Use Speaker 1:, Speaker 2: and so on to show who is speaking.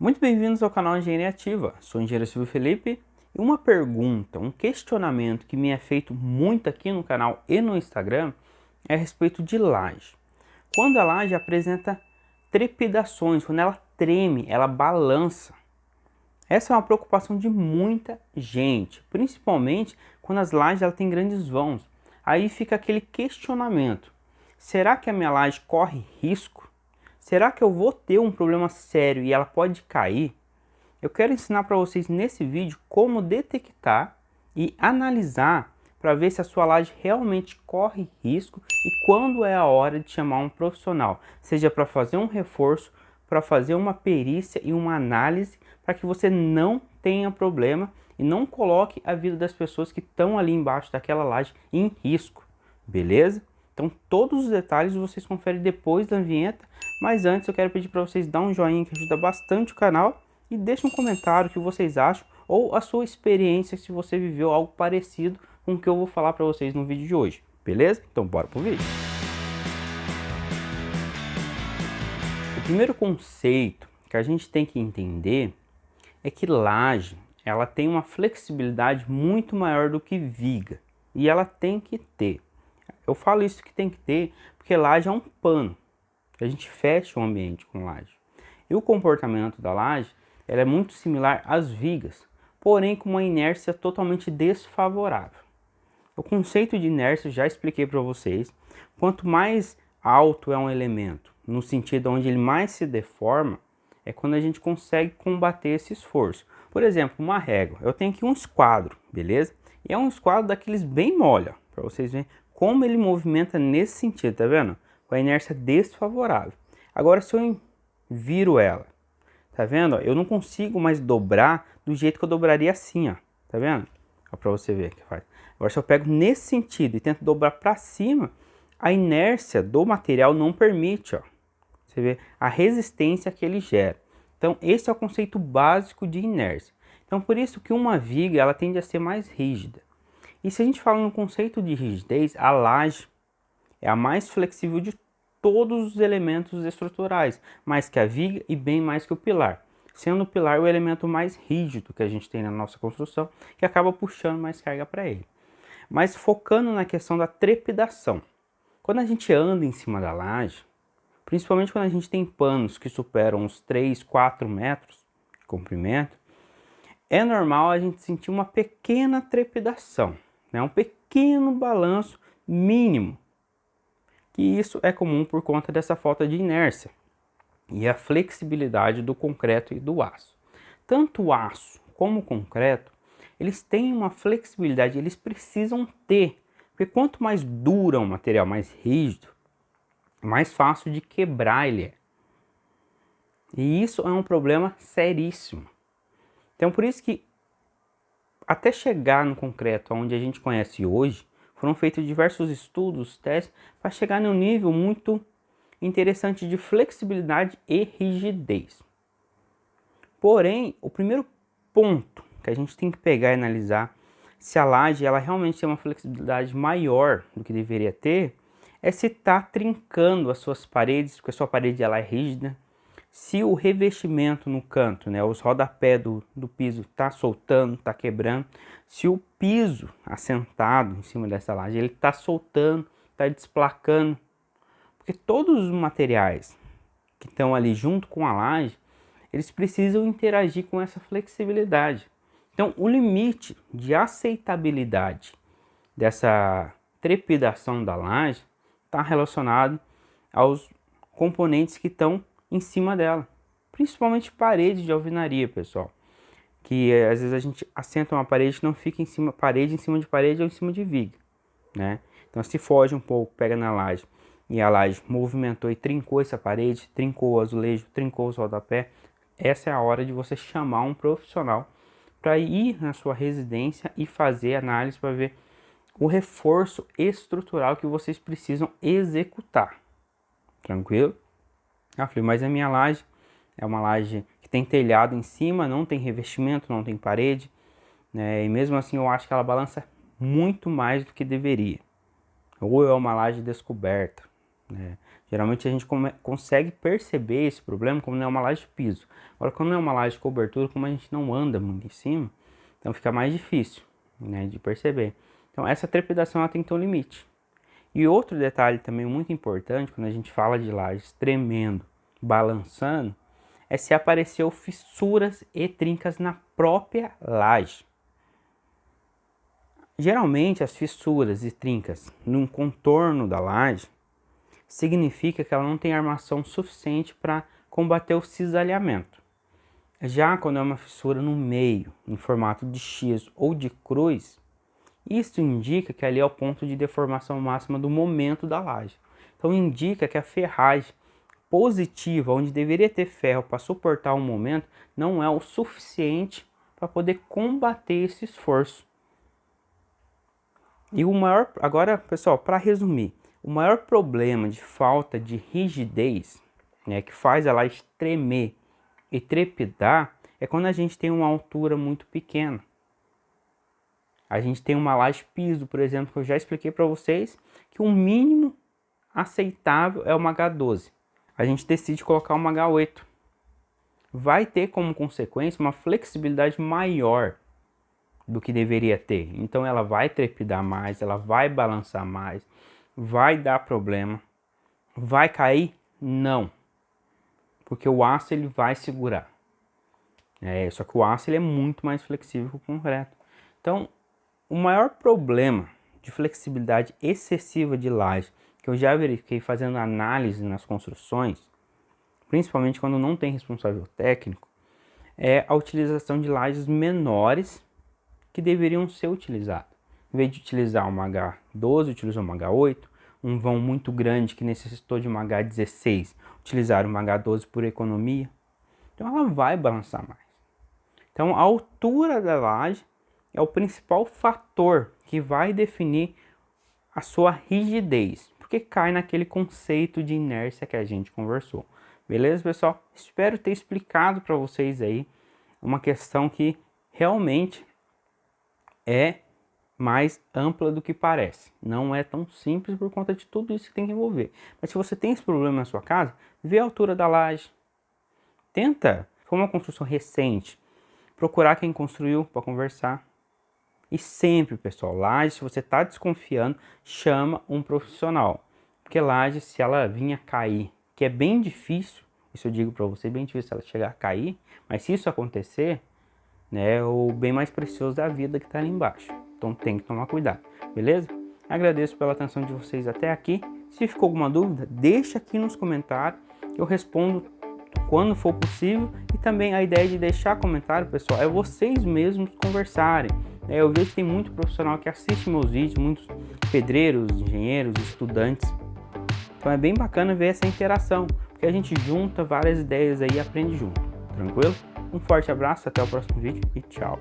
Speaker 1: Muito bem-vindos ao canal Engenharia Ativa. Sou o engenheiro Silvio Felipe e uma pergunta, um questionamento que me é feito muito aqui no canal e no Instagram é a respeito de laje. Quando a laje apresenta trepidações, quando ela treme, ela balança. Essa é uma preocupação de muita gente, principalmente quando as lajes ela têm grandes vãos. Aí fica aquele questionamento: será que a minha laje corre risco? Será que eu vou ter um problema sério e ela pode cair? Eu quero ensinar para vocês nesse vídeo como detectar e analisar para ver se a sua laje realmente corre risco e quando é a hora de chamar um profissional, seja para fazer um reforço, para fazer uma perícia e uma análise para que você não tenha problema e não coloque a vida das pessoas que estão ali embaixo daquela laje em risco, beleza? Então todos os detalhes vocês conferem depois da vinheta, mas antes eu quero pedir para vocês dar um joinha que ajuda bastante o canal e deixe um comentário o que vocês acham ou a sua experiência se você viveu algo parecido com o que eu vou falar para vocês no vídeo de hoje, beleza? Então bora pro vídeo. O primeiro conceito que a gente tem que entender é que laje ela tem uma flexibilidade muito maior do que viga e ela tem que ter. Eu falo isso que tem que ter porque laje é um pano. A gente fecha o ambiente com laje. E o comportamento da laje ela é muito similar às vigas, porém com uma inércia totalmente desfavorável. O conceito de inércia eu já expliquei para vocês. Quanto mais alto é um elemento, no sentido onde ele mais se deforma, é quando a gente consegue combater esse esforço. Por exemplo, uma régua. Eu tenho aqui um esquadro, beleza? E é um esquadro daqueles bem mole, para vocês verem como ele movimenta nesse sentido, tá vendo? Com a inércia desfavorável. Agora, se eu viro ela, tá vendo? Eu não consigo mais dobrar do jeito que eu dobraria assim, ó. Tá vendo? Ó, pra você ver que faz. Agora, se eu pego nesse sentido e tento dobrar para cima, a inércia do material não permite, ó. Você vê a resistência que ele gera. Então, esse é o conceito básico de inércia. Então, por isso que uma viga ela tende a ser mais rígida. E se a gente fala no conceito de rigidez, a laje é a mais flexível de todos os elementos estruturais, mais que a viga e bem mais que o pilar. Sendo o pilar o elemento mais rígido que a gente tem na nossa construção, que acaba puxando mais carga para ele. Mas focando na questão da trepidação. Quando a gente anda em cima da laje, principalmente quando a gente tem panos que superam uns 3, 4 metros de comprimento, é normal a gente sentir uma pequena trepidação, né? Um pequeno balanço mínimo. E isso é comum por conta dessa falta de inércia e a flexibilidade do concreto e do aço. Tanto o aço como o concreto, eles têm uma flexibilidade, eles precisam ter, porque quanto mais duro é um material, mais rígido, mais fácil de quebrar ele é. E isso é um problema seríssimo. Então por isso que até chegar no concreto onde a gente conhece hoje, foram feitos diversos estudos, testes, para chegar num nível muito interessante de flexibilidade e rigidez. Porém, o primeiro ponto que a gente tem que pegar e analisar se a laje ela realmente tem uma flexibilidade maior do que deveria ter, é se está trincando as suas paredes, porque a sua parede ela é rígida, se o revestimento no canto, né, os rodapés do piso está soltando, está quebrando, se o piso assentado em cima dessa laje ele está soltando, está desplacando, porque todos os materiais que estão ali junto com a laje, eles precisam interagir com essa flexibilidade. Então, o limite de aceitabilidade dessa trepidação da laje está relacionado aos componentes que estão em cima dela, principalmente paredes de alvenaria, pessoal, que às vezes a gente assenta uma parede que não fica em cima, parede em cima de parede ou em cima de viga, né? Então se foge um pouco, pega na laje e a laje movimentou e trincou essa parede, trincou o azulejo, trincou os rodapés, essa é a hora de você chamar um profissional para ir na sua residência e fazer análise para ver o reforço estrutural que vocês precisam executar. Tranquilo? Ah, falei, mas a minha laje é uma laje que tem telhado em cima, não tem revestimento, não tem parede, né? E mesmo assim eu acho que ela balança muito mais do que deveria. Ou é uma laje descoberta, né? Geralmente a gente consegue perceber esse problema quando é uma laje de piso. Agora, quando é uma laje de cobertura, como a gente não anda muito em cima, então fica mais difícil, né, de perceber. Então essa trepidação ela tem que ter um limite. E outro detalhe também muito importante, quando a gente fala de lajes tremendo, balançando, é se apareceu fissuras e trincas na própria laje. Geralmente as fissuras e trincas no contorno da laje significa que ela não tem armação suficiente para combater o cisalhamento. Já quando é uma fissura no meio, em formato de X ou de cruz, isso indica que ali é o ponto de deformação máxima do momento da laje. Então indica que a ferragem positiva, onde deveria ter ferro para suportar o momento, não é o suficiente para poder combater esse esforço. E o maior, agora pessoal, para resumir, o maior problema de falta de rigidez, né, que faz a laje tremer e trepidar, é quando a gente tem uma altura muito pequena. A gente tem uma laje piso, por exemplo, que eu já expliquei para vocês, que o mínimo aceitável é uma H12. A gente decide colocar uma H8. Vai ter como consequência uma flexibilidade maior do que deveria ter. Então ela vai trepidar mais, ela vai balançar mais, vai dar problema. Vai cair? Não. Porque o aço ele vai segurar. Só que o aço ele é muito mais flexível que o concreto. Então, o maior problema de flexibilidade excessiva de laje, que eu já verifiquei fazendo análise nas construções, principalmente quando não tem responsável técnico, é a utilização de lajes menores que deveriam ser utilizadas. Em vez de utilizar uma H12, utilizar uma H8, um vão muito grande que necessitou de uma H16, utilizar uma H12 por economia. Então ela vai balançar mais. Então a altura da laje é o principal fator que vai definir a sua rigidez, porque cai naquele conceito de inércia que a gente conversou. Beleza, pessoal? Espero ter explicado para vocês aí uma questão que realmente é mais ampla do que parece. Não é tão simples por conta de tudo isso que tem que envolver. Mas se você tem esse problema na sua casa, vê a altura da laje. Tenta, se for uma construção recente, procurar quem construiu para conversar. E sempre, pessoal, laje, se você está desconfiando, chama um profissional. Porque laje, se ela vinha cair, que é bem difícil, isso eu digo para você, bem difícil ela chegar a cair, mas se isso acontecer, né, é o bem mais precioso da vida que está ali embaixo. Então tem que tomar cuidado, beleza? Agradeço pela atenção de vocês até aqui. Se ficou alguma dúvida, deixa aqui nos comentários, eu respondo quando for possível. E também a ideia de deixar comentário, pessoal, é vocês mesmos conversarem. Eu vejo que tem muito profissional que assiste meus vídeos, muitos pedreiros, engenheiros, estudantes. Então é bem bacana ver essa interação, porque a gente junta várias ideias aí e aprende junto, tranquilo? Um forte abraço, até o próximo vídeo e tchau!